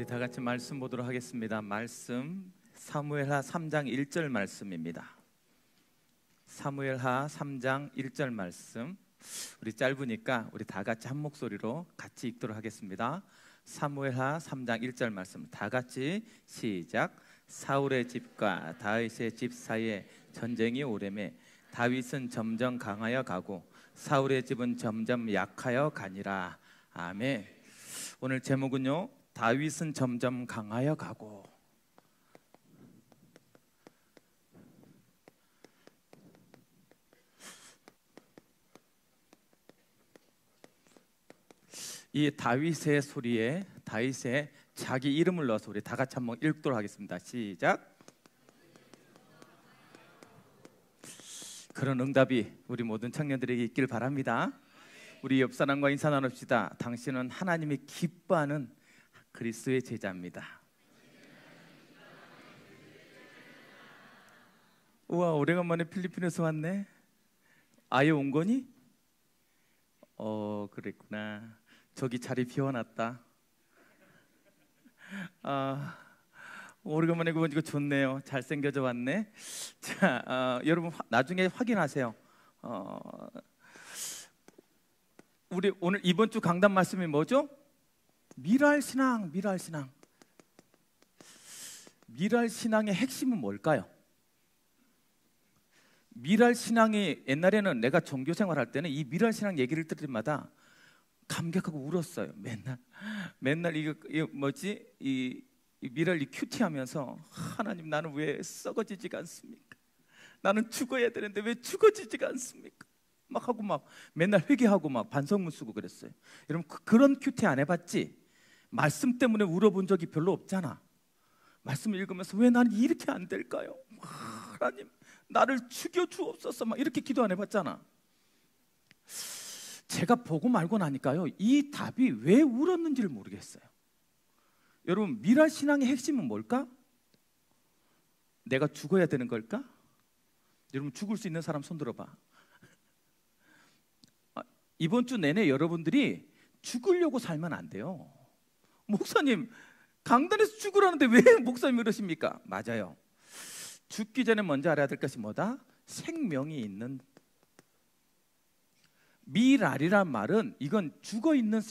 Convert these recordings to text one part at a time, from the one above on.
우리 다 같이 말씀 보도록 하겠습니다. 말씀 사무엘하 3장 1절 말씀입니다. 사무엘하 3장 1절 말씀. 우리 짧으니까 우리 다 같이 한 목소리로 같이 읽도록 하겠습니다. 사무엘하 3장 1절 말씀 다 같이 시작. 사울의 집과 다윗의 집 사이에 전쟁이 오래매 다윗은 점점 강하여 가고 사울의 집은 점점 약하여 가니라. 아멘. 오늘 제목은요, 다윗은 점점 강하여 가고. 이 다윗의 소리에 다윗의 자기 이름을 넣어서 우리 다 같이 한번 읽도록 하겠습니다. 시작. 그런 응답이 우리 모든 청년들에게 있길 바랍니다. 우리 옆 사람과 인사 나눕시다. 당신은 하나님이 기뻐하는 그리스도의 제자입니다. 우와, 오래간만에 필리핀에서 왔네. 아예 온 거니? 그랬구나. 저기 자리 비워놨다. 오래간만에 보니까 좋네요. 잘생겨져 왔네. 자, 여러분 나중에 확인하세요. 우리 오늘 이번 주 강단 말씀이 뭐죠? 미랄신앙, 미랄신앙. 미랄신앙의 핵심은 뭘까요? 미랄신앙이, 옛날에는 내가 종교생활 할 때는 이 미랄신앙 얘기를 들을 때마다 감격하고 울었어요. 맨날 이거 뭐지? 이 미랄이 큐티하면서, 하나님 나는 왜 썩어지지가 않습니까? 나는 죽어야 되는데 왜 죽어지지가 않습니까? 막 하고 막 맨날 회개하고 막 반성문 쓰고 그랬어요. 여러분 그런 큐티 안 해봤지? 말씀 때문에 울어본 적이 별로 없잖아. 말씀을 읽으면서 왜 나는 이렇게 안 될까요? 하나님 나를 죽여주옵소서 막 이렇게 기도 안 해봤잖아. 제가 보고 말고 나니까요, 이 답이 왜 울었는지를 모르겠어요. 여러분 미랄 신앙의 핵심은 뭘까? 내가 죽어야 되는 걸까? 여러분 죽을 수 있는 사람 손 들어봐. 이번 주 내내 여러분들이 죽으려고 살면 안 돼요. 목사님 강단에서 죽으라는데 왜 목사님 이러십니까? 맞아요. 죽기 전에 먼저 알아야 될 것이 뭐다? 생명이 있는. 미랄이란 말은 이건 죽어있는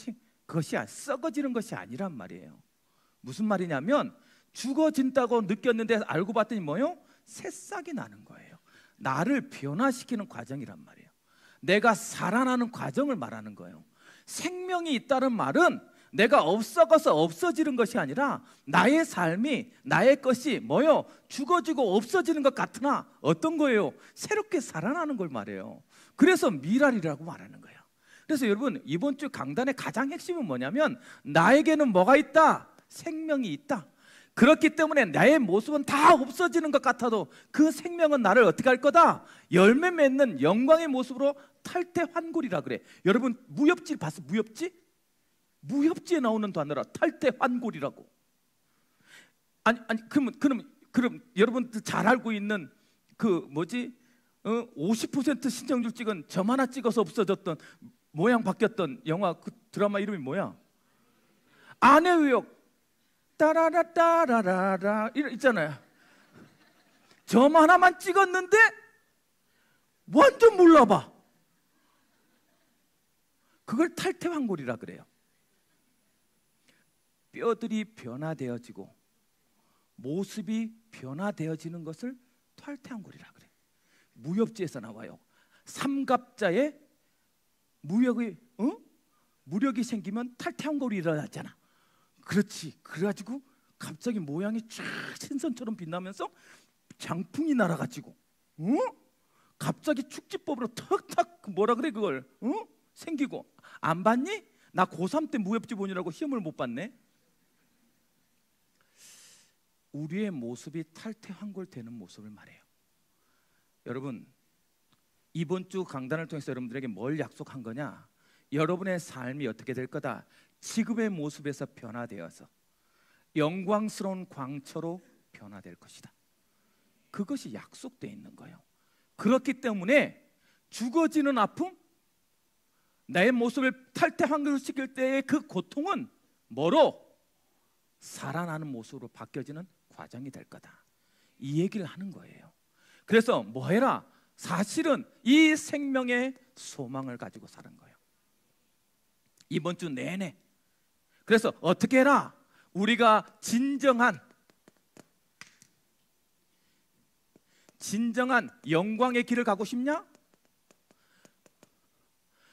것이 썩어지는 것이 아니란 말이에요. 무슨 말이냐면 죽어진다고 느꼈는데 알고 봤더니 뭐요? 새싹이 나는 거예요. 나를 변화시키는 과정이란 말이에요. 내가 살아나는 과정을 말하는 거예요. 생명이 있다는 말은 내가 썩어서 없어지는 것이 아니라 나의 삶이, 나의 것이 뭐요? 죽어지고 없어지는 것 같으나 어떤 거예요? 새롭게 살아나는 걸 말해요. 그래서 미랄이라고 말하는 거예요. 그래서 여러분 이번 주 강단의 가장 핵심은 뭐냐면 나에게는 뭐가 있다? 생명이 있다. 그렇기 때문에 나의 모습은 다 없어지는 것 같아도 그 생명은 나를 어떻게 할 거다? 열매 맺는 영광의 모습으로 탈퇴환골이라 그래. 여러분 무협지 봤어? 무협지? 무협지에 나오는 단어라. 탈퇴환골이라고. 아니 그럼 여러분들 잘 알고 있는 그 뭐지? 50% 신청률 찍은 점 하나 찍어서 없어졌던, 모양 바뀌었던 영화, 그 드라마 이름이 뭐야? 아내의 의혹. 따라라 따라라라 있잖아요. 점 하나만 찍었는데 완전 몰라봐. 그걸 탈퇴환골이라 그래요. 뼈들이 변화되어지고 모습이 변화되어지는 것을 탈퇴환골이라 그래요. 무협지에서 나와요. 삼갑자의 무력이 생기면 탈퇴환골이 일어나잖아. 그렇지. 그래가지고 갑자기 모양이 쫙 신선처럼 빛나면서 장풍이 날아가지고 갑자기 축지법으로 턱턱 뭐라 그래 그걸 생기고. 안 봤니? 나 고3 때 무협지 보느라고 시험을 못 봤네. 우리의 모습이 탈퇴환골되는 모습을 말해요. 여러분 이번 주 강단을 통해서 여러분들에게 뭘 약속한 거냐? 여러분의 삶이 어떻게 될 거다? 지금의 모습에서 변화되어서 영광스러운 광처로 변화될 것이다. 그것이 약속되어 있는 거예요. 그렇기 때문에 죽어지는 아픔, 나의 모습을 탈퇴환골시킬 때의 그 고통은 뭐로? 살아나는 모습으로 바뀌어지는 과정이 될 거다. 이 얘기를 하는 거예요. 그래서 뭐 해라? 사실은 이 생명의 소망을 가지고 사는 거예요. 이번 주 내내. 그래서 어떻게 해라? 우리가 진정한 영광의 길을 가고 싶냐?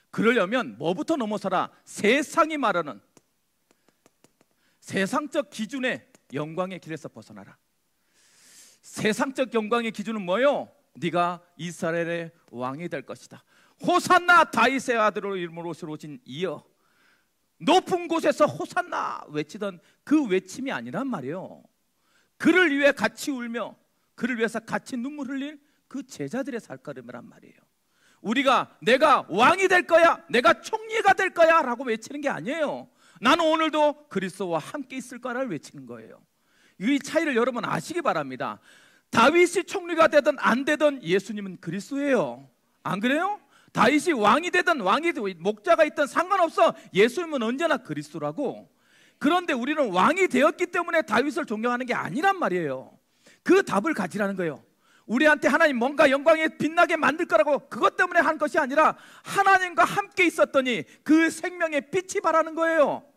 그러려면 뭐부터 넘어서라? 세상이 말하는 세상적 기준의 영광의 길에서 벗어나라. 세상적 영광의 기준은 뭐요? 네가 이스라엘의 왕이 될 것이다. 호산나 다윗의 아들로 이름으로 오신 이여. 높은 곳에서 호산나 외치던 그 외침이 아니란 말이에요. 그를 위해 같이 울며 그를 위해서 같이 눈물 흘릴 그 제자들의 살걸음이란 말이에요. 우리가 내가 왕이 될 거야, 내가 총리가 될 거야 라고 외치는 게 아니에요. 나는 오늘도 그리스도와 함께 있을 거라를 외치는 거예요. 이 차이를 여러분 아시기 바랍니다. 다윗이 총리가 되든 안 되든 예수님은 그리스도예요. 안 그래요? 다윗이 왕이 되든 목자가 있든 상관없어. 예수님은 언제나 그리스도라고. 그런데 우리는 왕이 되었기 때문에 다윗을 존경하는 게 아니란 말이에요. 그 답을 가지라는 거예요. 우리한테 하나님 뭔가 영광에 빛나게 만들 거라고 그것 때문에 한 것이 아니라 하나님과 함께 있었더니 그 생명의 빛이 바라는 거예요.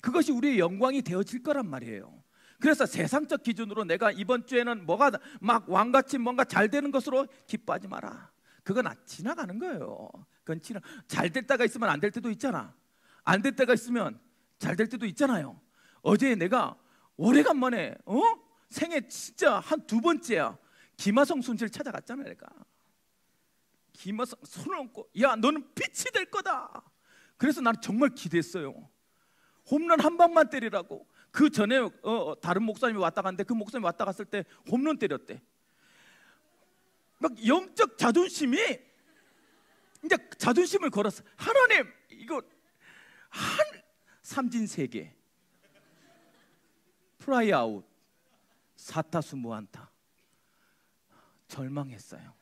그것이 우리의 영광이 되어질 거란 말이에요. 그래서 세상적 기준으로 내가 이번 주에는 뭐가 막 왕같이 뭔가 잘 되는 것으로 기뻐하지 마라. 그건 지나가는 거예요. 그건 잘 될 때가 있으면 안 될 때도 있잖아. 안 될 때가 있으면 잘 될 때도 있잖아요. 어제 내가 오래간만에 생애 진짜 한 2번째야. 김하성 선수를 찾아갔잖아. 내가 김하성 손을 얹고 야 너는 빛이 될 거다. 그래서 나는 정말 기대했어요. 홈런 한 방만 때리라고. 그 전에 다른 목사님이 왔다 갔는데 그 목사님이 왔다 갔을 때 홈런 때렸대. 막 영적 자존심이 이제 자존심을 걸었어. 하나님 이거 삼진 3개 플라이 아웃 4타수 무안타. 절망했어요.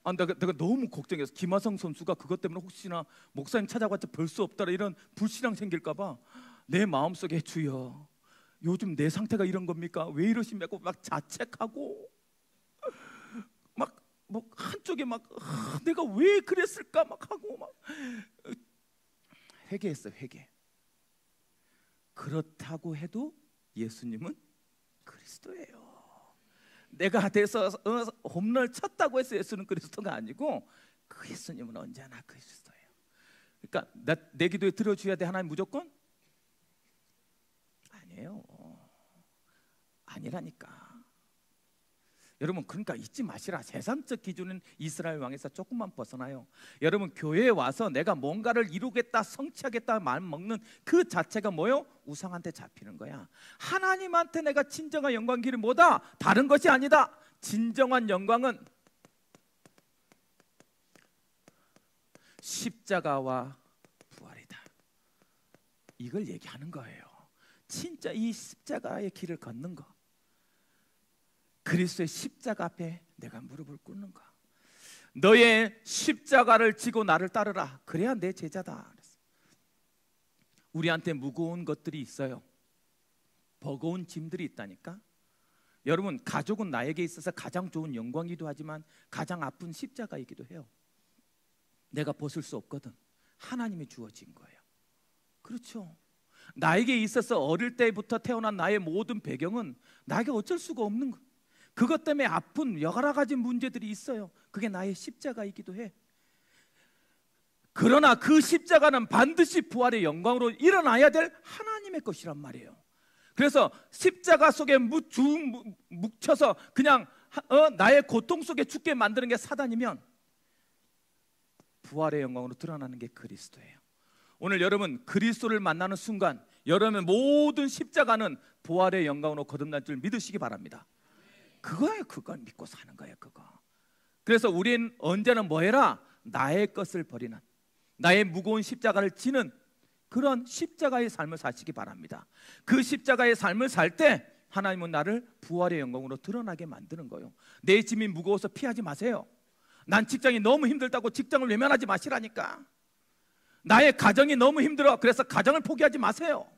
내가 너무 걱정했어. 김하성 선수가 그것 때문에 혹시나 목사님 찾아봤자 별 수 없다라 이런 불신앙 생길까 봐 내 마음속에 주여 요즘 내 상태가 이런 겁니까? 왜 이러십니까? 막 자책하고 막 한쪽에 막 내가 왜 그랬을까 막 하고 막 회개했어요. 회개. 그렇다고 해도 예수님은 그리스도예요. 내가 돼서 홈런을 쳤다고 해서 예수는 그리스도가 아니고 그 예수님은 언제나 그리스도예요. 그러니까 내 기도에 들어줘야 돼 하나님 무조건? 아니에요. 아니라니까. 여러분 그러니까 잊지 마시라. 세상적 기준은 이스라엘 왕에서 조금만 벗어나요. 여러분 교회에 와서 내가 뭔가를 이루겠다 성취하겠다 마음 먹는 그 자체가 뭐요? 우상한테 잡히는 거야. 하나님한테 내가 진정한 영광 길이 뭐다? 다른 것이 아니다. 진정한 영광은 십자가와 부활이다. 이걸 얘기하는 거예요. 진짜 이 십자가의 길을 걷는 거, 그리스도의 십자가 앞에 내가 무릎을 꿇는 거. 너의 십자가를 지고 나를 따르라. 그래야 내 제자다. 우리한테 무거운 것들이 있어요. 버거운 짐들이 있다니까. 여러분 가족은 나에게 있어서 가장 좋은 영광이기도 하지만 가장 아픈 십자가이기도 해요. 내가 벗을 수 없거든. 하나님이 주어진 거예요. 그렇죠. 나에게 있어서 어릴 때부터 태어난 나의 모든 배경은 나에게 어쩔 수가 없는 거예요. 그것 때문에 아픈 여러 가지 문제들이 있어요. 그게 나의 십자가이기도 해. 그러나 그 십자가는 반드시 부활의 영광으로 일어나야 될 하나님의 것이란 말이에요. 그래서 십자가 속에 묵혀서 그냥 나의 고통 속에 죽게 만드는 게 사단이면 부활의 영광으로 드러나는 게 그리스도예요. 오늘 여러분 그리스도를 만나는 순간 여러분의 모든 십자가는 부활의 영광으로 거듭날 줄 믿으시기 바랍니다. 그거예요. 그걸 믿고 사는 거예요. 그거. 그래서 우린 언제나 뭐 해라? 나의 것을 버리는, 나의 무거운 십자가를 지는 그런 십자가의 삶을 사시기 바랍니다. 그 십자가의 삶을 살 때 하나님은 나를 부활의 영광으로 드러나게 만드는 거예요. 내 짐이 무거워서 피하지 마세요. 난 직장이 너무 힘들다고 직장을 외면하지 마시라니까. 나의 가정이 너무 힘들어. 그래서 가정을 포기하지 마세요.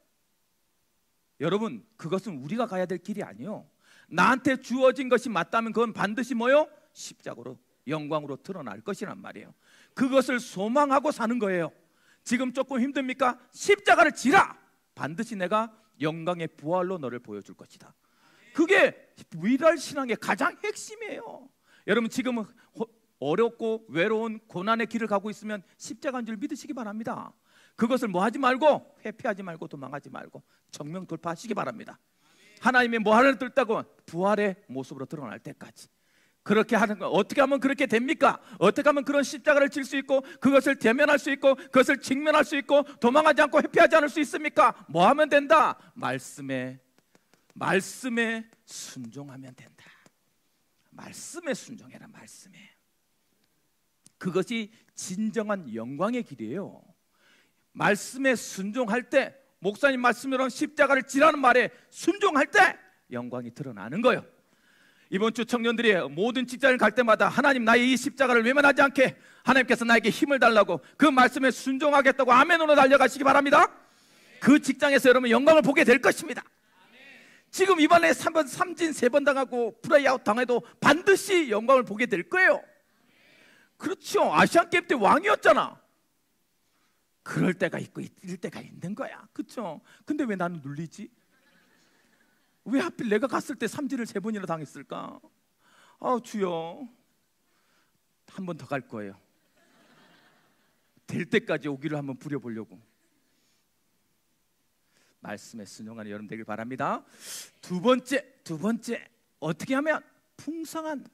여러분, 그것은 우리가 가야 될 길이 아니요. 나한테 주어진 것이 맞다면 그건 반드시 뭐요? 십자가로 영광으로 드러날 것이란 말이에요. 그것을 소망하고 사는 거예요. 지금 조금 힘듭니까? 십자가를 지라. 반드시 내가 영광의 부활로 너를 보여줄 것이다. 그게 위랄 신앙의 가장 핵심이에요. 여러분, 지금은 어렵고 외로운 고난의 길을 가고 있으면 십자가인 줄 믿으시기 바랍니다. 그것을 뭐 하지 말고, 회피하지 말고, 도망하지 말고 정면 돌파하시기 바랍니다. 하나님이 뭐 하나를 뚫다고 부활의 모습으로 드러날 때까지 그렇게 하는 거. 어떻게 하면 그렇게 됩니까? 어떻게 하면 그런 십자가를 질 수 있고 그것을 대면할 수 있고 그것을 직면할 수 있고 도망하지 않고 회피하지 않을 수 있습니까? 뭐 하면 된다? 말씀에 순종하면 된다. 말씀에 순종해라. 말씀에. 그것이 진정한 영광의 길이에요. 말씀에 순종할 때, 목사님 말씀으로 십자가를 지라는 말에 순종할 때 영광이 드러나는 거예요. 이번 주 청년들이 모든 직장을 갈 때마다 하나님, 나의 이 십자가를 외면하지 않게 하나님께서 나에게 힘을 달라고 그 말씀에 순종하겠다고 아멘으로 달려가시기 바랍니다. 그 직장에서 여러분 영광을 보게 될 것입니다. 지금 이번에 3진 3번 당하고 플레이아웃 당해도 반드시 영광을 보게 될 거예요. 그렇죠. 아시안게임 때 왕이었잖아. 그럴 때가 있고 이럴 때가 있는 거야. 그렇죠. 근데 왜 나는 눌리지? 왜 하필 내가 갔을 때 3진을 3번이나 당했을까? 주여, 한 번 더 갈 거예요. 될 때까지 오기를 한번 부려보려고. 말씀에 순종하는 여러분 되길 바랍니다. 두 번째 어떻게 하면 풍성한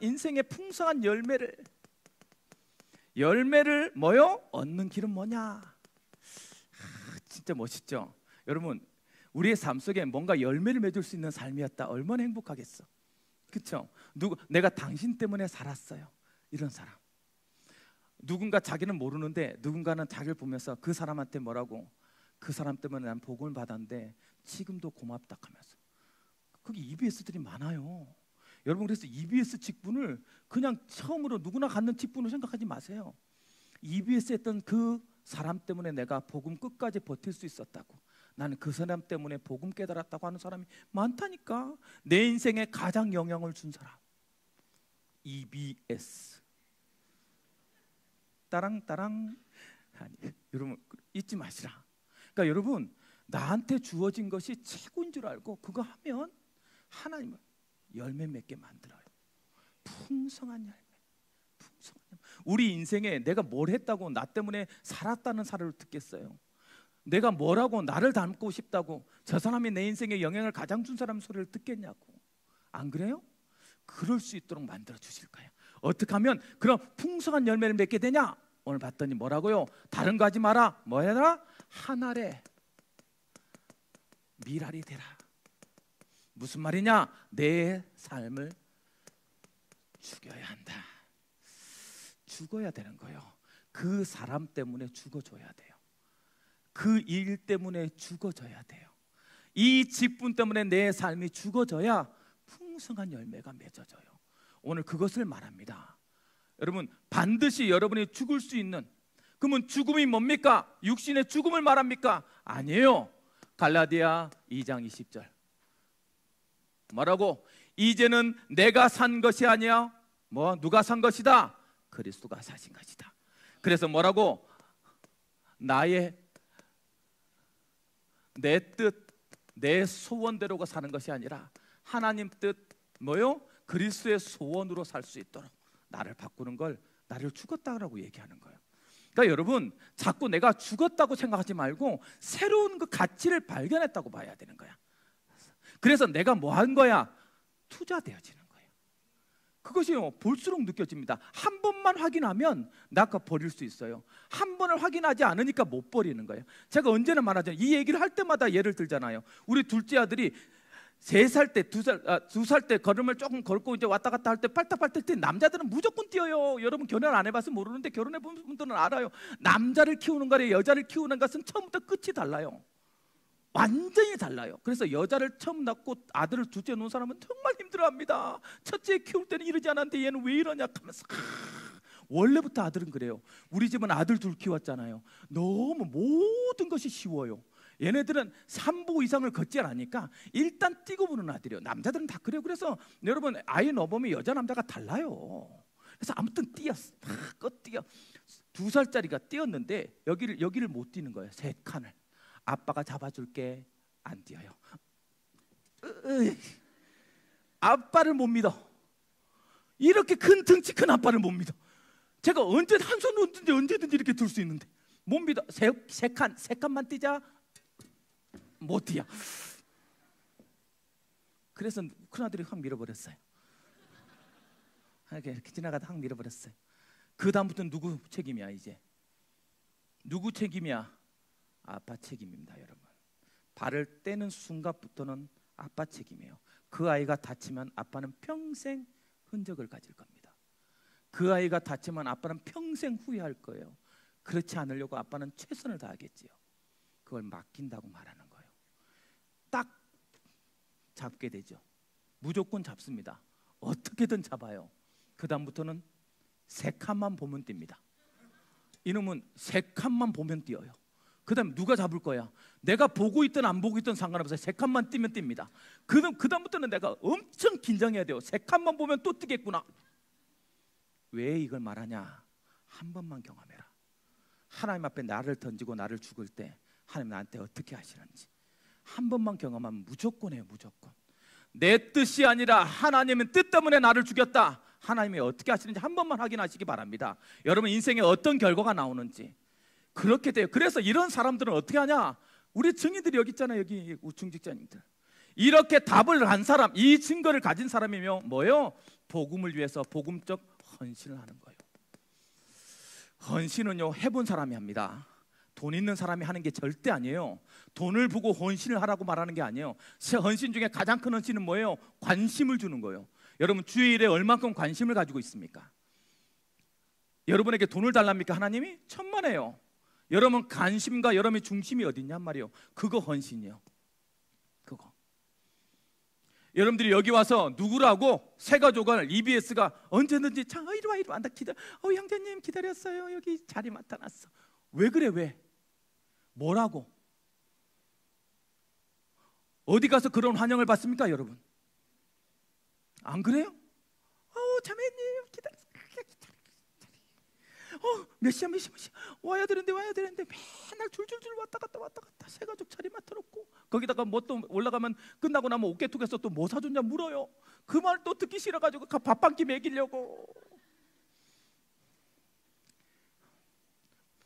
인생의 풍성한 열매를 뭐요? 얻는 길은 뭐냐? 진짜 멋있죠? 여러분, 우리의 삶 속에 뭔가 열매를 맺을 수 있는 삶이었다. 얼마나 행복하겠어. 그렇죠? 내가 당신 때문에 살았어요. 이런 사람. 누군가 자기는 모르는데 누군가는 자기를 보면서 그 사람한테 뭐라고? 그 사람 때문에 난 복음을 받았는데 지금도 고맙다 하면서. 거기 EBS들이 많아요. 여러분, 그래서 EBS 직분을 그냥 처음으로 누구나 갖는 직분으로 생각하지 마세요. EBS 했던 그 사람 때문에 내가 복음 끝까지 버틸 수 있었다고, 나는 그 사람 때문에 복음 깨달았다고 하는 사람이 많다니까. 내 인생에 가장 영향을 준 사람, EBS. 따랑따랑. 아니, 여러분 잊지 마시라. 그러니까 여러분, 나한테 주어진 것이 최고인 줄 알고 그거 하면 하나님은 열매 맺게 만들어요. 풍성한 열매. 우리 인생에 내가 뭘 했다고 나 때문에 살았다는 사례를 듣겠어요? 내가 뭐라고 나를 닮고 싶다고 저 사람이 내 인생에 영향을 가장 준 사람 소리를 듣겠냐고. 안 그래요? 그럴 수 있도록 만들어 주실 거예요. 어떻게 하면 그런 풍성한 열매를 맺게 되냐? 오늘 봤더니 뭐라고요? 다른 거 하지 마라. 뭐 해라? 한 알에 밀알이 되라. 무슨 말이냐? 내 삶을 죽여야 한다. 죽어야 되는 거예요. 그 사람 때문에 죽어줘야 돼요. 그 일 때문에 죽어져야 돼요. 이 직분 때문에 내 삶이 죽어져야 풍성한 열매가 맺어져요. 오늘 그것을 말합니다. 여러분, 반드시 여러분이 죽을 수 있는, 그러면 죽음이 뭡니까? 육신의 죽음을 말합니까? 아니에요. 갈라디아 2장 20절 뭐라고? 이제는 내가 산 것이 아니야. 누가 산 것이다? 그리스도가 사신 것이다. 그래서 뭐라고? 내 뜻, 내 소원대로가 사는 것이 아니라 하나님 뜻, 그리스도의 소원으로 살 수 있도록 나를 바꾸는 걸, 나를 죽었다라고 얘기하는 거예요. 그러니까 여러분, 자꾸 내가 죽었다고 생각하지 말고 새로운 그 가치를 발견했다고 봐야 되는 거야. 그래서 내가 뭐 한 거야? 투자되어지는 거예요. 그것이요, 볼수록 느껴집니다. 한 번만 확인하면 나가 버릴 수 있어요. 한 번을 확인하지 않으니까 못 버리는 거예요. 제가 언제나 말하잖아요. 이 얘기를 할 때마다 예를 들잖아요. 우리 둘째 아들이 3살 때, 2살 때 걸음을 조금 걸고 이제 왔다 갔다 할 때 빨딱빨딱 때 남자들은 무조건 뛰어요. 여러분 결혼 안 해봐서 모르는데 결혼해 본 분들은 알아요. 남자를 키우는 거랑 여자를 키우는 것은 처음부터 끝이 달라요. 완전히 달라요. 그래서 여자를 처음 낳고 아들을 둘째 놓은 사람은 정말 힘들어합니다. 첫째 키울 때는 이러지 않았는데 얘는 왜 이러냐 하면서 원래부터 아들은 그래요. 우리 집은 아들 둘 키웠잖아요. 너무 모든 것이 쉬워요. 얘네들은 3보 이상을 걷지 않으니까 일단 뛰고 보는 아들이에요. 남자들은 다 그래요. 그래서 여러분 아이 넣어보면 여자 남자가 달라요. 그래서 아무튼 뛰었어. 막 뛰어. 2살짜리가 뛰었는데 여기를 못 뛰는 거예요. 3칸을. 아빠가 잡아줄게. 안 뛰어요. 아빠를 못 믿어. 이렇게 큰 덩치 큰 아빠를 못 믿어. 제가 언제 한 손 언제든지 이렇게 들 수 있는데 못 믿어. 세 칸만 뛰자. 못 뛰어. 그래서 큰아들이 확 밀어버렸어요. 이렇게 지나가다 확 밀어버렸어요. 그 다음부터는 누구 책임이야 이제? 누구 책임이야? 아빠 책임입니다, 여러분. 발을 떼는 순간부터는 아빠 책임이에요. 그 아이가 다치면 아빠는 평생 흔적을 가질 겁니다. 그 아이가 다치면 아빠는 평생 후회할 거예요. 그렇지 않으려고 아빠는 최선을 다하겠지요. 그걸 맡긴다고 말하는 거예요. 딱 잡게 되죠. 무조건 잡습니다. 어떻게든 잡아요. 그 다음부터는 3칸만 보면 뜁니다. 이놈은 3칸만 보면 뛰어요. 그 다음에 누가 잡을 거야? 내가 보고 있든 안 보고 있든 상관없어요. 3칸만 뛰면 뜁니다. 그 다음부터는 내가 엄청 긴장해야 돼요. 3칸만 보면 또 뛰겠구나. 왜 이걸 말하냐? 한 번만 경험해라. 하나님 앞에 나를 던지고 나를 죽을 때 하나님 나한테 어떻게 하시는지 한 번만 경험하면 무조건 해요. 무조건. 내 뜻이 아니라 하나님의 뜻 때문에 나를 죽였다. 하나님이 어떻게 하시는지 한 번만 확인하시기 바랍니다. 여러분 인생에 어떤 결과가 나오는지 그렇게 돼요. 그래서 이런 사람들은 어떻게 하냐? 우리 증인들이 여기 있잖아요. 여기 중직자님들. 이렇게 답을 한 사람, 이 증거를 가진 사람이며 뭐예요? 복음을 위해서 복음적 헌신을 하는 거예요. 헌신은요 해본 사람이 합니다. 돈 있는 사람이 하는 게 절대 아니에요. 돈을 보고 헌신을 하라고 말하는 게 아니에요. 헌신 중에 가장 큰 헌신은 뭐예요? 관심을 주는 거예요. 여러분 주일에 얼만큼 관심을 가지고 있습니까? 여러분에게 돈을 달랍니까? 하나님이? 천만에요. 여러분 관심과 여러분의 중심이 어디 있냔 말이에요. 그거 헌신이에요. 그거. 여러분들이 여기 와서 누구라고 새 가족을 EBS가 언제든지 자 이리 와 나 기다려. 형제님 기다렸어요. 여기 자리 맡아놨어. 왜 그래 왜? 뭐라고? 어디 가서 그런 환영을 받습니까 여러분? 안 그래요? 자매님 기다렸어. 몇 시야 와야 되는데 맨날 줄줄줄 왔다 갔다 새 가족 자리 맡아놓고 거기다가 뭐 또 올라가면 끝나고 나면 어깨통에서 또 뭐 사줬냐 물어요. 그 말 또 듣기 싫어가지고 밥 한 끼 먹이려고.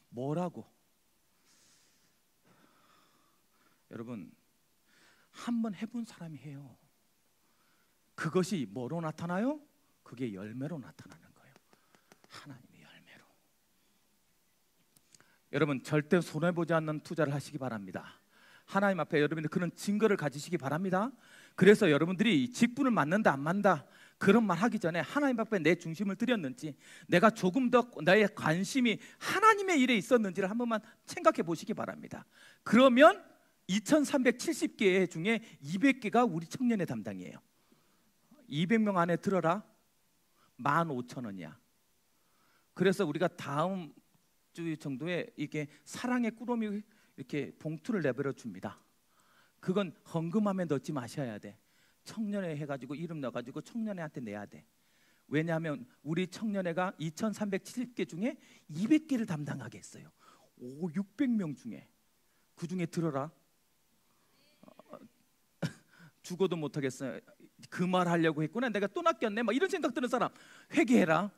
뭐라고? 여러분 한번 해본 사람이 해요. 그것이 뭐로 나타나요? 그게 열매로 나타나는 거예요. 하나님의 열매로. 여러분 절대 손해보지 않는 투자를 하시기 바랍니다. 하나님 앞에 여러분들 그런 증거를 가지시기 바랍니다. 그래서 여러분들이 직분을 맡는다 안 맡는다 그런 말 하기 전에 하나님 앞에 내 중심을 드렸는지 내가 조금 더 나의 관심이 하나님의 일에 있었는지를 한 번만 생각해 보시기 바랍니다. 그러면 2370개 중에 200개가 우리 청년의 담당이에요. 200명 안에 들어라 15,000원이야. 그래서 우리가 다음 주 정도에 이게 사랑의 꾸러미 이렇게 봉투를 내버려 줍니다. 그건 헌금함에 넣지 마셔야 돼. 청년회 해가지고 이름 넣어가지고 청년회한테 내야 돼. 왜냐하면 우리 청년회가 2370개 중에 200개를 담당하게 했어요. 600명 중에 그 중에 들어라. 죽어도 못하겠어요. 그 말 하려고 했구나. 내가 또 낚였네. 막 이런 생각 드는 사람 회개해라.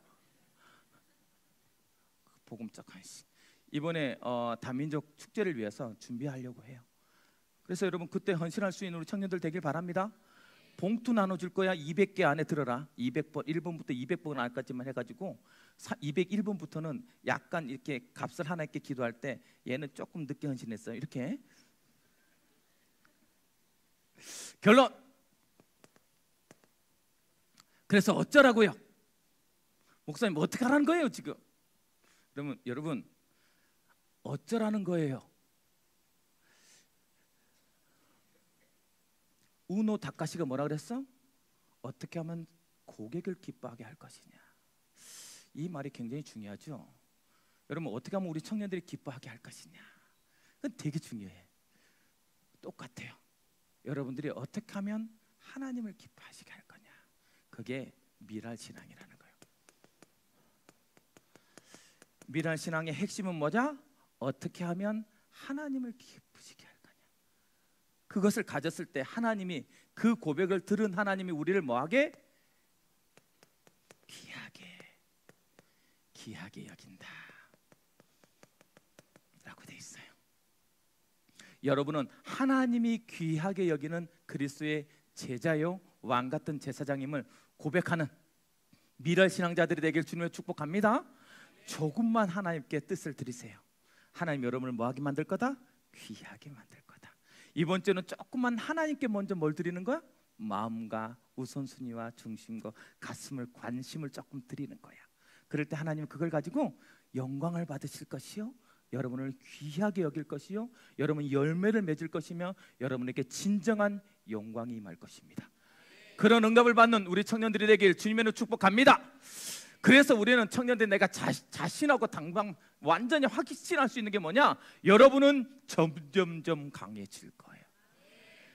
복음적 관심. 이번에 다민족 축제를 위해서 준비하려고 해요. 그래서 여러분 그때 헌신할 수 있는 우리 청년들 되길 바랍니다. 봉투 나눠줄 거야. 200개 안에 들어라. 200번 1번부터 200번 안까지만 해가지고 201번부터는 약간 이렇게 값을 하나 있게 기도할 때 얘는 조금 늦게 헌신했어요. 이렇게. 결론. 그래서 어쩌라고요? 목사님 어떻게 하라는 거예요 지금? 그러면 여러분 어쩌라는 거예요? 우노 다카시가 뭐라 그랬어? 어떻게 하면 고객을 기뻐하게 할 것이냐. 이 말이 굉장히 중요하죠. 여러분, 어떻게 하면 우리 청년들이 기뻐하게 할 것이냐, 그건 되게 중요해. 똑같아요. 여러분들이 어떻게 하면 하나님을 기뻐하시게 할 거냐, 그게 미랄신앙이라는 거예요. 미랄신앙의 핵심은 뭐냐? 어떻게 하면 하나님을 기쁘시게 할 거냐. 그것을 가졌을 때 하나님이, 그 고백을 들은 하나님이 우리를 뭐하게? 귀하게 여긴다 라고 돼 있어요. 여러분은 하나님이 귀하게 여기는 그리스도의 제자요, 왕 같은 제사장임을 고백하는 미랄신앙자들이 되길 주님을 축복합니다. 조금만 하나님께 뜻을 드리세요. 하나님 여러분을 뭐하게 만들 거다? 귀하게 만들 거다. 이번 주는 조금만 하나님께 먼저 뭘 드리는 거야? 마음과 우선순위와 중심과 가슴을, 관심을 조금 드리는 거야. 그럴 때 하나님은 그걸 가지고 영광을 받으실 것이요, 여러분을 귀하게 여길 것이요, 여러분 열매를 맺을 것이며 여러분에게 진정한 영광이 임할 것입니다. 그런 응답을 받는 우리 청년들이 되길 주님의 축복합니다. 그래서 우리는 청년들, 내가 자신하고 당당 완전히 확신할 수 있는 게 뭐냐? 여러분은 점점점 강해질 거예요.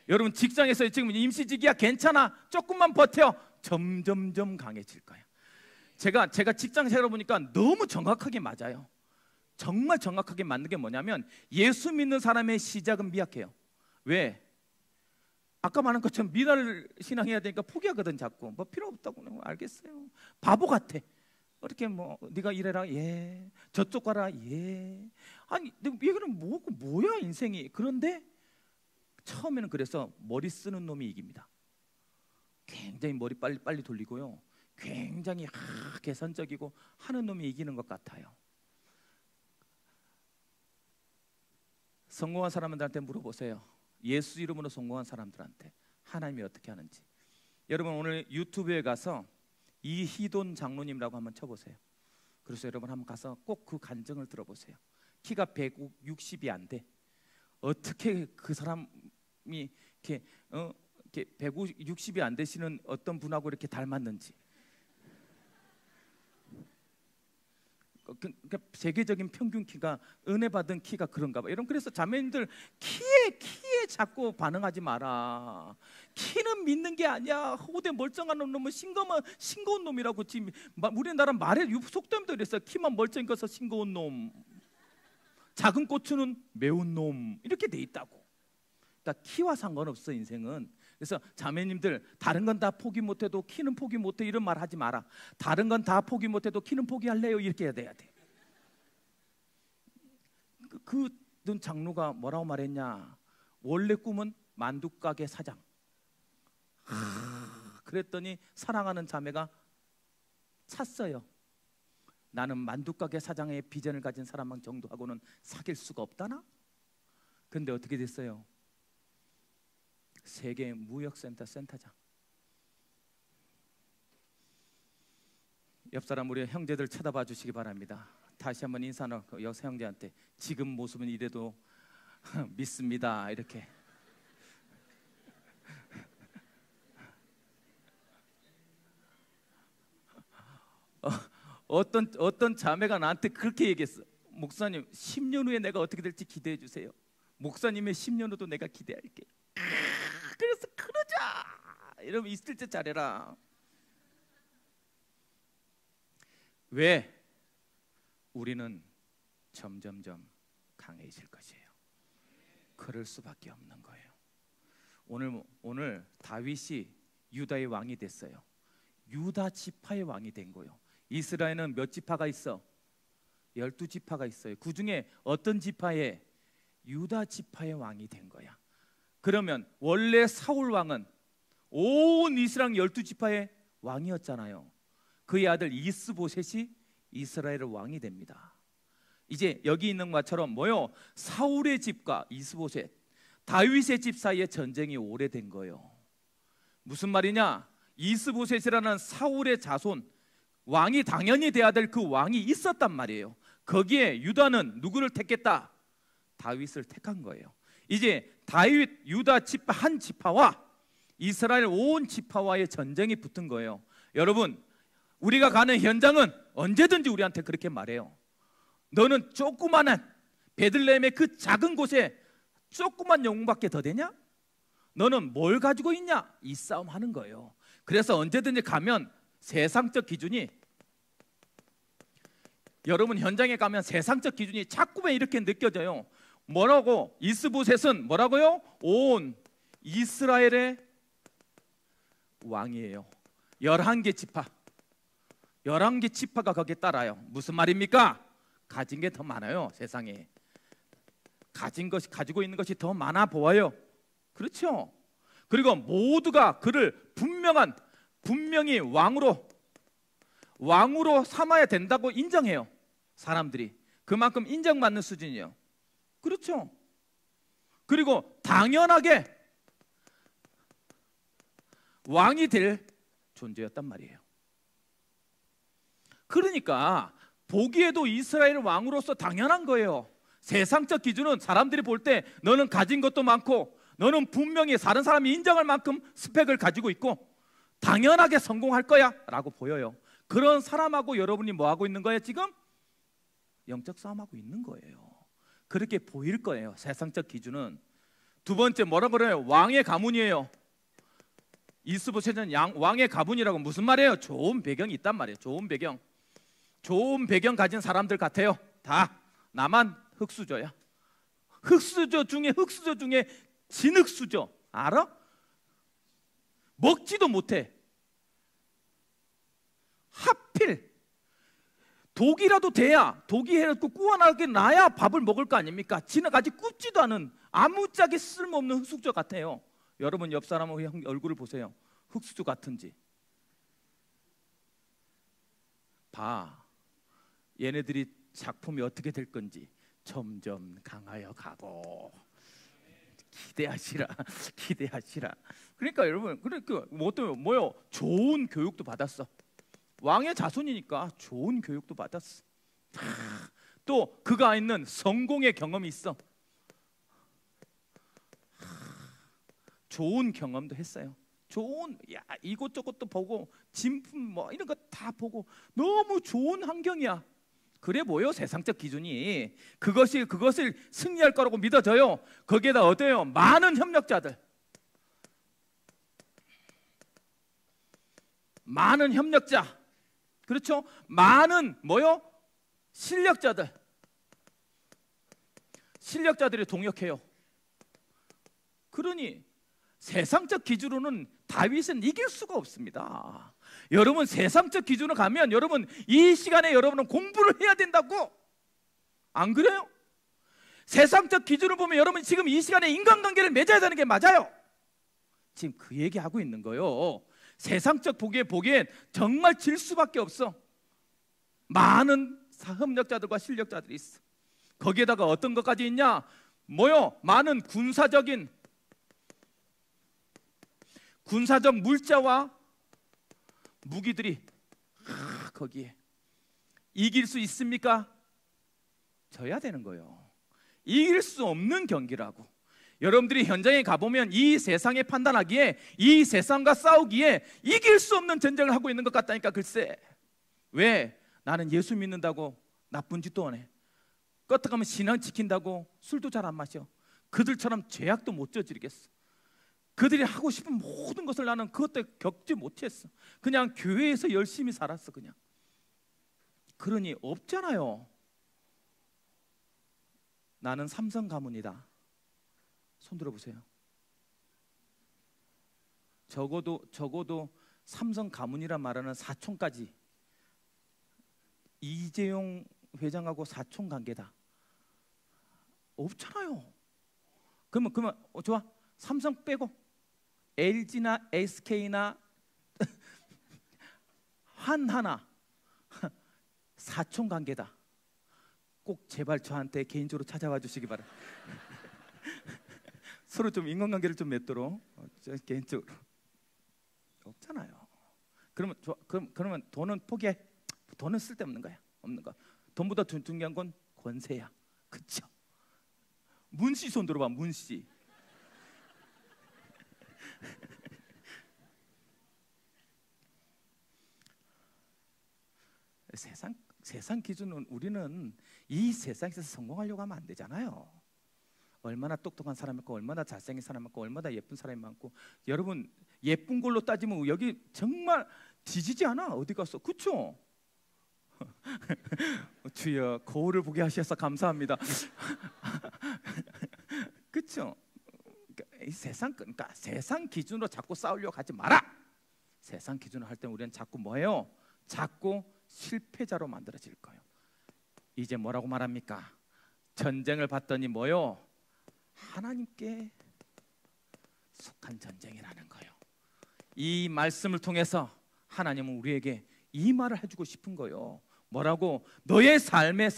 여러분 직장에서 지금 임시직이야, 괜찮아, 조금만 버텨, 점점점 강해질 거예요. 제가 직장 생활을 보니까 너무 정확하게 맞아요. 정말 정확하게 맞는 게 뭐냐면, 예수 믿는 사람의 시작은 미약해요. 왜? 아까 말한 것처럼 미랄 신앙해야 되니까 포기하거든. 자꾸 뭐 필요 없다고. 알겠어요. 바보 같아. 이렇게 뭐 네가 이래라, 예. 저쪽 가라, 예. 아니 이거는 뭐야 인생이. 그런데 처음에는 그래서 머리 쓰는 놈이 이깁니다. 굉장히 머리 빨리 돌리고요, 굉장히 계산적이고 하는 놈이 이기는 것 같아요. 성공한 사람들한테 물어보세요. 예수 이름으로 성공한 사람들한테 하나님이 어떻게 하는지. 여러분 오늘 유튜브에 가서 이희돈 장로님이라고 한번 쳐보세요. 그래서 여러분 한번 가서 꼭 그 간증을 들어보세요. 키가 160이 안 돼. 어떻게 그 사람이 이렇게 160이 안 되시는 어떤 분하고 이렇게 닮았는지. 그러니까 세계적인 평균 키가, 은혜 받은 키가 그런가 봐. 여러분 그래서 자매님들 키에 자꾸 반응하지 마라. 키는 믿는 게 아니야. 호대 멀쩡한 놈은 싱거운 놈이라고. 지금 우리나라 말의 속담도 이랬어요. 키만 멀쩡히 커서 싱거운 놈, 작은 고추는 매운 놈, 이렇게 돼 있다고. 그러니까 키와 상관없어 인생은. 그래서 자매님들, 다른 건 다 포기 못해도 키는 포기 못해, 이런 말 하지 마라. 다른 건 다 포기 못해도 키는 포기할래요, 이렇게 해야 돼야 돼. 그 장로가 뭐라고 말했냐? 원래 꿈은 만두가게 사장. 그랬더니 사랑하는 자매가 찼어요. 나는 만두가게 사장의 비전을 가진 사람 정도하고는 사귈 수가 없다나? 근데 어떻게 됐어요? 세계 무역센터 센터장. 옆 사람 우리 형제들 쳐다봐 주시기 바랍니다. 다시 한번 인사는 여사 형제한테, 지금 모습은 이래도 믿습니다, 이렇게. 어떤 자매가 나한테 그렇게 얘기했어. 목사님 10년 후에 내가 어떻게 될지 기대해 주세요. 목사님의 10년 후도 내가 기대할게. 그래서 그러자. 여러분 있을 때 잘해라. 왜? 우리는 점점점 강해질 것이에요. 그럴 수밖에 없는 거예요. 오늘 다윗이 유다의 왕이 됐어요. 유다 지파의 왕이 된 거예요. 이스라엘은 몇 지파가 있어? 12지파가 있어요. 그 중에 어떤 지파에? 유다 지파의 왕이 된 거야. 그러면 원래 사울 왕은 온 이스라엘 12지파의 왕이었잖아요. 그의 아들 이스보셋이 이스라엘의 왕이 됩니다. 이제 여기 있는 것처럼 뭐요? 사울의 집과 이스보셋, 다윗의 집 사이에 전쟁이 오래된 거예요. 무슨 말이냐? 이스보셋이라는 사울의 자손, 왕이 당연히 돼야 될 그 왕이 있었단 말이에요. 거기에 유다는 누구를 택했다? 다윗을 택한 거예요. 이제 다윗 유다 지파 한 지파와 이스라엘 온 지파와의 전쟁이 붙은 거예요. 여러분, 우리가 가는 현장은 언제든지 우리한테 그렇게 말해요. 너는 조그만한 베들레헴의 그 작은 곳에 조그만 영웅밖에 더 되냐? 너는 뭘 가지고 있냐? 이 싸움 하는 거예요. 그래서 언제든지 가면 세상적 기준이, 여러분 현장에 가면 세상적 기준이 자꾸만 이렇게 느껴져요. 뭐라고? 이스보셋은 뭐라고요? 온 이스라엘의 왕이에요. 11개 지파, 11개 지파가 거기에 따라요. 무슨 말입니까? 가진 게 더 많아요. 세상에 가진 것이, 가지고 있는 것이 더 많아 보여요. 그렇죠? 그리고 모두가 그를 분명히 왕으로 삼아야 된다고 인정해요. 사람들이 그만큼 인정받는 수준이에요. 그렇죠? 그리고 당연하게 왕이 될 존재였단 말이에요. 그러니까 보기에도 이스라엘 왕으로서 당연한 거예요. 세상적 기준은 사람들이 볼 때 너는 가진 것도 많고, 너는 분명히 다른 사람이 인정할 만큼 스펙을 가지고 있고 당연하게 성공할 거야 라고 보여요. 그런 사람하고 여러분이 뭐 하고 있는 거예요? 지금 영적 싸움하고 있는 거예요. 그렇게 보일 거예요. 세상적 기준은. 두 번째 뭐라고 그래요? 왕의 가문이에요. 이스보셋은 왕의 가문이라고. 무슨 말이에요? 좋은 배경이 있단 말이에요. 좋은 배경 가진 사람들 같아요. 다. 나만 흙수저야. 흙수저 중에 진흙수저. 알아? 먹지도 못해. 하필 독이라도 돼야, 독이 해갖고 구워나게 나야 밥을 먹을 거 아닙니까? 지는 아직 굽지도 않은 아무짝에 쓸모없는 흙수저 같아요. 여러분 옆 사람 얼굴을 보세요. 흙수저 같은지. 봐. 얘네들이 작품이 어떻게 될 건지 점점 강하여 가고. 기대하시라. 그러니까 여러분, 그러니까 뭐요? 좋은 교육도 받았어. 왕의 자손이니까 좋은 교육도 받았어. 또 그가 있는 성공의 경험이 있어. 좋은 경험도 했어요. 이것저것도 보고 진품 뭐 이런 거 다 보고 너무 좋은 환경이야. 그래 보여. 세상적 기준이 그것을 승리할 거라고 믿어져요. 거기에다 어때요? 많은 협력자들, 많은 협력자, 그렇죠? 많은 뭐요? 실력자들이 동역해요. 그러니 세상적 기준으로는 다윗은 이길 수가 없습니다. 여러분 세상적 기준으로 가면 여러분 이 시간에 여러분은 공부를 해야 된다고. 안 그래요? 세상적 기준을 보면 여러분 지금 이 시간에 인간관계를 맺어야 되는 게 맞아요. 지금 그 얘기하고 있는 거예요. 세상적 보기엔 정말 질 수밖에 없어. 많은 협력자들과 실력자들이 있어. 거기에다가 어떤 것까지 있냐? 뭐요? 많은 군사적 물자와 무기들이 거기에. 이길 수 있습니까? 져야 되는 거예요. 이길 수 없는 경기라고. 여러분들이 현장에 가보면 이 세상에 판단하기에, 이 세상과 싸우기에 이길 수 없는 전쟁을 하고 있는 것 같다니까. 글쎄. 왜? 나는 예수 믿는다고 나쁜 짓도 안 해. 껐다가면 신앙 지킨다고 술도 잘 안 마셔. 그들처럼 죄악도 못 저지르겠어. 그들이 하고 싶은 모든 것을 나는 그것도 겪지 못했어. 그냥 교회에서 열심히 살았어. 그냥. 그러니 없잖아요. 나는 삼성 가문이다. 손 들어보세요. 적어도 삼성 가문이란 말하는 사촌까지, 이재용 회장하고 사촌 관계다. 없잖아요. 그러면 좋아. 삼성 빼고 LG나 SK나 하나 사촌 관계다. 꼭 제발 저한테 개인적으로 찾아와 주시기 바랍니다. 서로 좀 인간관계를 좀 맺도록. 개인적으로. 없잖아요. 그러면 돈은 포기해. 돈은 쓸데없는 거야. 없는 거. 돈보다 중요한 건 권세야. 그렇죠? 문씨 손 들어봐. 문씨. 세상 기준은 우리는 이 세상에서 성공하려고 하면 안 되잖아요. 얼마나 똑똑한 사람이 있고 얼마나 잘생긴 사람이 있고 얼마나 예쁜 사람이 많고, 여러분 예쁜 걸로 따지면 여기 정말 뒤지지 않아? 어디 갔어? 그쵸? 주여 거울을 보게 하셔서 감사합니다. 그쵸? 이 그러니까 세상 기준으로 자꾸 싸우려고 하지 마라. 세상 기준으로 할 때 우리는 자꾸 뭐예요? 자꾸 실패자로 만들어질 거예요. 이제 뭐라고 말합니까? 전쟁을 봤더니 뭐요? 하나님께 속한 전쟁이라는 거예요. 이 말씀을 통해서 하나님은 우리에게 이 말을 해주고 싶은 거예요. 뭐라고? 너의 삶이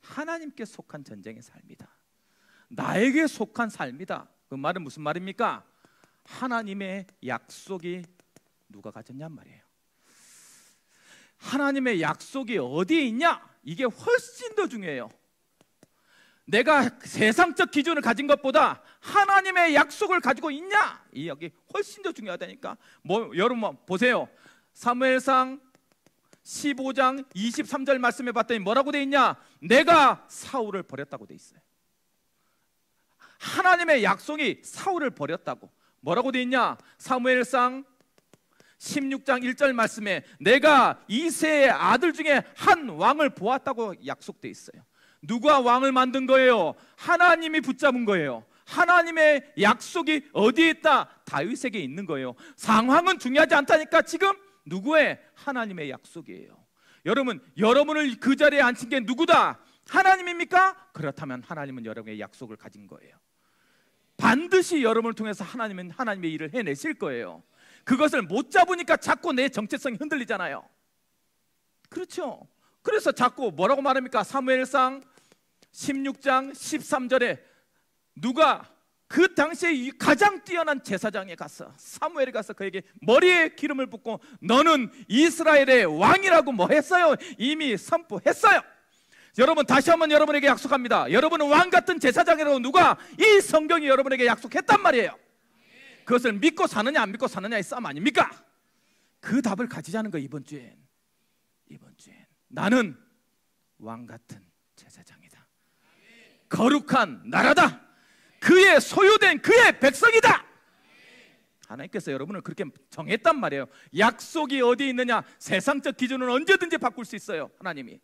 하나님께 속한 전쟁의 삶이다. 나에게 속한 삶이다. 그 말은 무슨 말입니까? 하나님의 약속이 누가 가졌냔 말이에요. 하나님의 약속이 어디에 있냐? 이게 훨씬 더 중요해요. 내가 세상적 기준을 가진 것보다 하나님의 약속을 가지고 있냐? 이 여기 훨씬 더 중요하다니까. 여러분 보세요. 사무엘상 15장 23절 말씀해 봤더니 뭐라고 돼 있냐? 내가 사울을 버렸다고 돼 있어요. 하나님의 약속이 사울을 버렸다고. 뭐라고 돼 있냐? 사무엘상 16장 1절 말씀에 내가 이새의 아들 중에 한 왕을 보았다고 약속돼 있어요. 누가 왕을 만든 거예요? 하나님이 붙잡은 거예요. 하나님의 약속이 어디에 있다? 다윗에게 있는 거예요. 상황은 중요하지 않다니까. 지금 누구의? 하나님의 약속이에요. 여러분, 여러분을 그 자리에 앉힌 게 누구다? 하나님입니까? 그렇다면 하나님은 여러분의 약속을 가진 거예요. 반드시 여러분을 통해서 하나님은 하나님의 일을 해내실 거예요. 그것을 못 잡으니까 자꾸 내 정체성이 흔들리잖아요. 그렇죠? 그래서 자꾸 뭐라고 말합니까? 사무엘상 16장 13절에 누가 그 당시에 가장 뛰어난 제사장에 가서, 사무엘이 가서 그에게 머리에 기름을 붓고 너는 이스라엘의 왕이라고 뭐 했어요? 이미 선포했어요. 여러분, 다시 한번 여러분에게 약속합니다. 여러분은 왕 같은 제사장이라고 누가 이 성경이 여러분에게 약속했단 말이에요. 그것을 믿고 사느냐 안 믿고 사느냐의 싸움 아닙니까? 그 답을 가지자는 거예요. 이번 주엔 나는 왕 같은 제사장이다. 거룩한 나라다. 그의 소유된 그의 백성이다. 하나님께서 여러분을 그렇게 정했단 말이에요. 약속이 어디에 있느냐? 세상적 기준은 언제든지 바꿀 수 있어요. 하나님이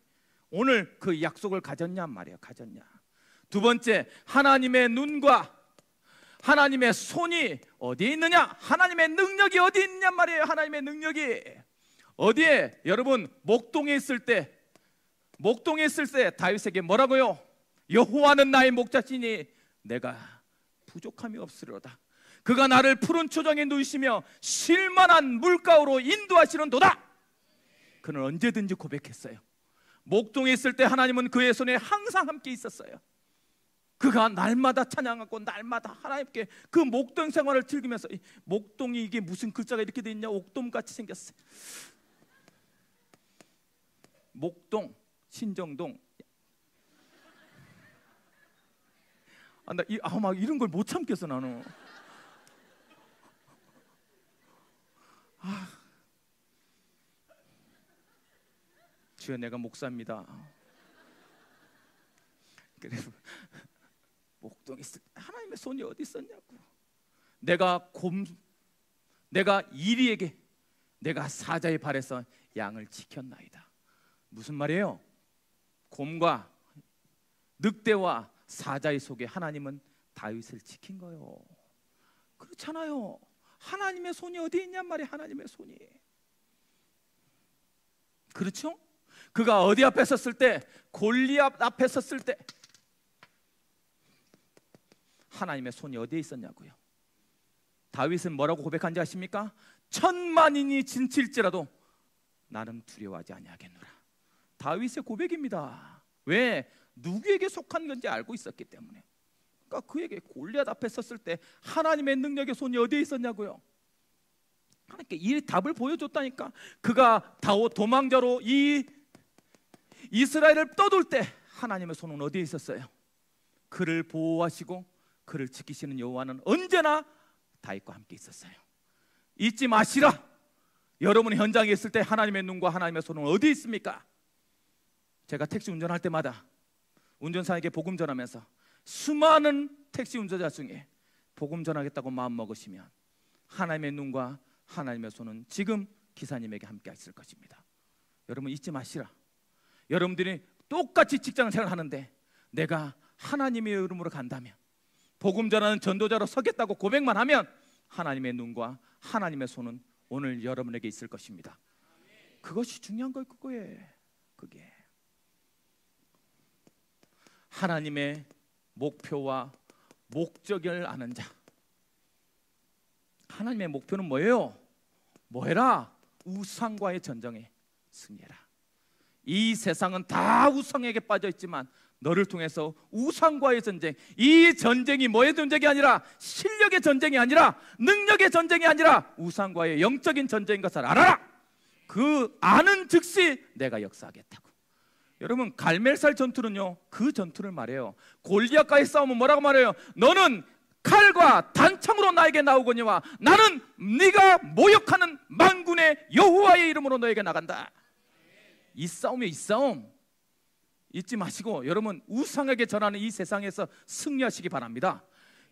오늘 그 약속을 가졌냐 말이에요. 가졌냐. 두 번째, 하나님의 눈과 하나님의 손이 어디에 있느냐? 하나님의 능력이 어디에 있느냐 말이에요. 하나님의 능력이 어디에? 여러분, 목동에 있을 때 다윗에게 뭐라고요? 여호와는 나의 목자시니 내가 부족함이 없으리로다. 그가 나를 푸른 초장에 누이시며 쉴만한 물가로 인도하시는도다. 그는 언제든지 고백했어요. 목동에 있을 때 하나님은 그의 손에 항상 함께 있었어요. 그가 날마다 찬양하고 날마다 하나님께 그 목동 생활을 즐기면서, 목동이 이게 무슨 글자가 이렇게 돼 있냐? 옥돔같이 생겼어요. 목동, 신정동. 막 이런 걸 못 참겠어 나는. 주여, 내가 목사입니다. 그래, 목동에 있을 때 하나님의 손이 어디 있었냐고. 내가 이리에게 내가 사자의 발에서 양을 지켰나이다. 무슨 말이에요? 곰과 늑대와 사자의 속에 하나님은 다윗을 지킨 거예요. 그렇잖아요. 하나님의 손이 어디 있냔 말이에요. 하나님의 손이. 그렇죠? 그가 어디 앞에 섰을 때? 골리앗 앞에 섰을 때 하나님의 손이 어디에 있었냐고요. 다윗은 뭐라고 고백한지 아십니까? 천만인이 진칠지라도 나는 두려워하지 아니하겠노라. 다윗의 고백입니다. 왜? 누구에게 속한 건지 알고 있었기 때문에. 그러니까 그에게 골리앗 앞에 섰을 때 하나님의 능력의 손이 어디에 있었냐고요. 하나님께 이 답을 보여줬다니까. 그가 도망자로 이 이스라엘을 떠돌 때 하나님의 손은 어디에 있었어요? 그를 보호하시고 그를 지키시는 여호와는 언제나 다윗과 함께 있었어요. 잊지 마시라. 여러분이 현장에 있을 때 하나님의 눈과 하나님의 손은 어디 있습니까? 제가 택시 운전할 때마다 운전사에게 복음 전하면서 수많은 택시 운전자 중에 복음 전하겠다고 마음 먹으시면 하나님의 눈과 하나님의 손은 지금 기사님에게 함께 있을 것입니다. 여러분 잊지 마시라. 여러분들이 똑같이 직장 생활을 하는데 내가 하나님의 이름으로 간다면, 복음 전하는 전도자로 서겠다고 고백만 하면 하나님의 눈과 하나님의 손은 오늘 여러분에게 있을 것입니다. 그것이 중요한 걸 그거예요. 그게 하나님의 목표와 목적을 아는 자. 하나님의 목표는 뭐예요? 뭐해라? 우상과의 전쟁에 승리해라. 이 세상은 다 우상에게 빠져 있지만 너를 통해서 우상과의 전쟁, 이 전쟁이 뭐의 전쟁이 아니라 실력의 전쟁이 아니라 능력의 전쟁이 아니라 우상과의 영적인 전쟁인 것을 알아라. 그 아는 즉시 내가 역사하겠다고. 여러분 갈멜살 전투는요 그 전투를 말해요. 골리앗과의 싸움은 뭐라고 말해요? 너는 칼과 단창으로 나에게 나오거니와 나는 네가 모욕하는 만군의 여호와의 이름으로 너에게 나간다. 이 싸움이에요. 이 싸움 잊지 마시고 여러분 우상에게 전하는 이 세상에서 승리하시기 바랍니다.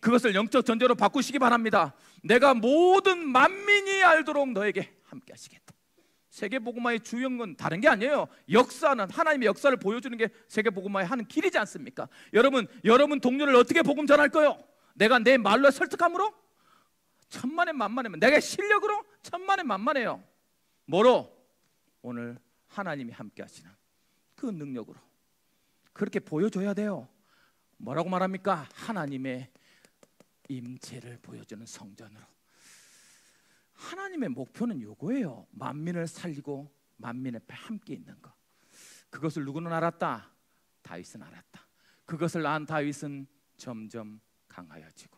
그것을 영적 전쟁으로 바꾸시기 바랍니다. 내가 모든 만민이 알도록 너에게 함께 하시겠다. 세계복음화의 주역은 다른 게 아니에요. 역사는 하나님의 역사를 보여주는 게 세계복음화의 하는 길이지 않습니까? 여러분 동료를 어떻게 복음 전할 거요? 내가 내 말로 설득함으로? 천만에 만만하면 내가 실력으로? 천만에 만만해요. 뭐로? 오늘 하나님이 함께 하시는 그 능력으로 그렇게 보여줘야 돼요. 뭐라고 말합니까? 하나님의 임재를 보여주는 성전으로. 하나님의 목표는 요거예요. 만민을 살리고 만민 앞에 함께 있는 것. 그것을 누구는 알았다? 다윗은 알았다. 그것을 안 다윗은 점점 강하여지고.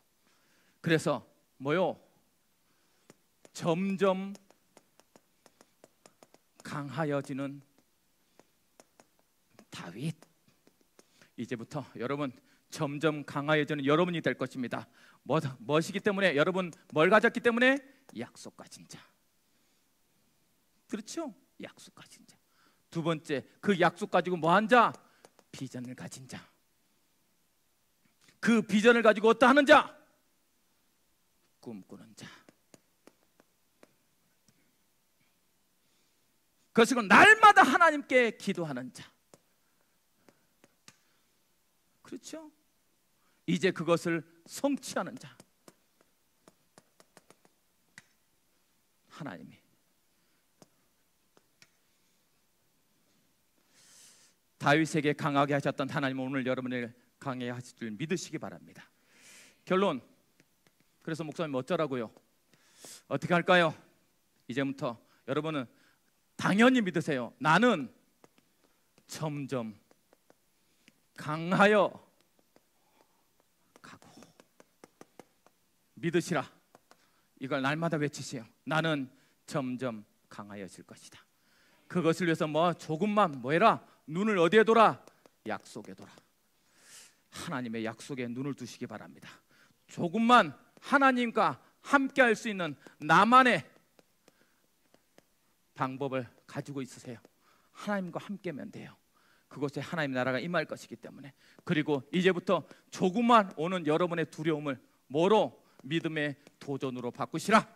그래서 뭐요? 점점 강하여지는 다윗. 이제부터 여러분 점점 강하여지는 여러분이 될 것입니다. 무엇이기 때문에? 여러분 뭘 가졌기 때문에? 약속 가진 자. 그렇죠? 약속 가진 자. 두 번째, 그 약속 가지고 뭐한 자? 비전을 가진 자. 그 비전을 가지고 어떠하는 자? 꿈꾸는 자. 그것이고 날마다 하나님께 기도하는 자. 그렇죠? 이제 그것을 성취하는 자. 하나님이 다윗에게 강하게 하셨던 하나님은 오늘 여러분을 강하게 하실 줄 믿으시기 바랍니다. 결론. 그래서 목사님 어쩌라고요? 어떻게 할까요? 이제부터 여러분은 당연히 믿으세요. 나는 점점 강하여 가고. 믿으시라. 이걸 날마다 외치세요. 나는 점점 강하여질 것이다. 그것을 위해서 조금만 뭐해라? 눈을 어디에 둬라? 약속에 둬라. 하나님의 약속에 눈을 두시기 바랍니다. 조금만 하나님과 함께 할 수 있는 나만의 방법을 가지고 있으세요. 하나님과 함께면 돼요. 그곳에 하나님 나라가 임할 것이기 때문에. 그리고 이제부터 조금만 오는 여러분의 두려움을 뭐로? 믿음의 도전으로 바꾸시라.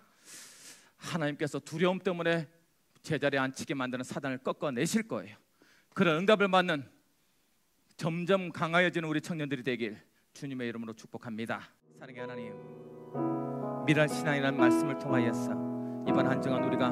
하나님께서 두려움 때문에 제자리에 앉히게 만드는 사단을 꺾어내실 거예요. 그런 응답을 받는 점점 강하여지는 우리 청년들이 되길 주님의 이름으로 축복합니다. 사랑의 하나님, 미랄 신앙이라는 말씀을 통하여서 이번 한 주간 우리가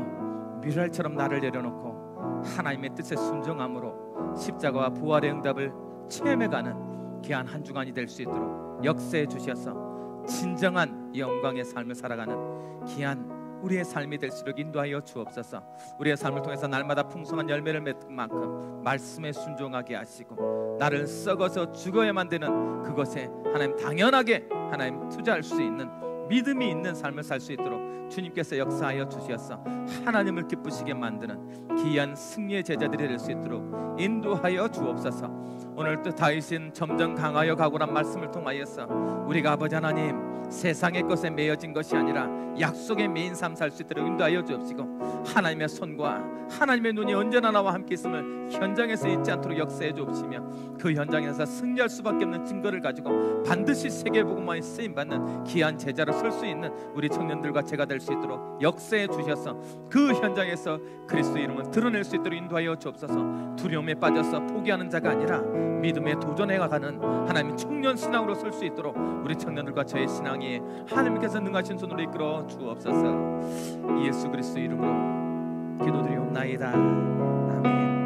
미랄처럼 나를 내려놓고 하나님의 뜻에 순종함으로 십자가와 부활의 응답을 체험해가는 귀한 한 주간이 될 수 있도록 역사해 주셔서 진정한 영광의 삶을 살아가는 귀한 우리의 삶이 될수록 인도하여 주옵소서. 우리의 삶을 통해서 날마다 풍성한 열매를 맺을 만큼 말씀에 순종하게 하시고 나를 썩어서 죽어야만 되는 그것에 하나님 당연하게 하나님 투자할 수 있는 믿음이 있는 삶을 살 수 있도록 주님께서 역사하여 주셔서 하나님을 기쁘시게 만드는 귀한 승리의 제자들이 될 수 있도록 인도하여 주옵소서. 오늘 또 다윗은 점점 강하여 가고란 말씀을 통하여서 우리가 아버지 하나님 세상의 것에 매여진 것이 아니라 약속의 매인 삶 살 수 있도록 인도하여 주옵시고, 하나님의 손과 하나님의 눈이 언제나 나와 함께 있음을 현장에서 잊지 않도록 역사해 주옵시며, 그 현장에서 승리할 수밖에 없는 증거를 가지고 반드시 세계복음화에 쓰임받는 귀한 제자로 설 수 있는 우리 청년들과 제가 될 수 있도록 역사해 주셔서 그 현장에서 그리스도의 이름을 드러낼 수 있도록 인도하여 주옵소서. 두려움에 빠져서 포기하는 자가 아니라 믿음에 도전해가는 하나님의 청년 신앙으로 설 수 있도록 우리 청년들과 저의 신앙이 하나님께서 능하신 손으로 이끌어 주옵소서. 예수 그리스도 이름으로 기도드리옵나이다. 아멘.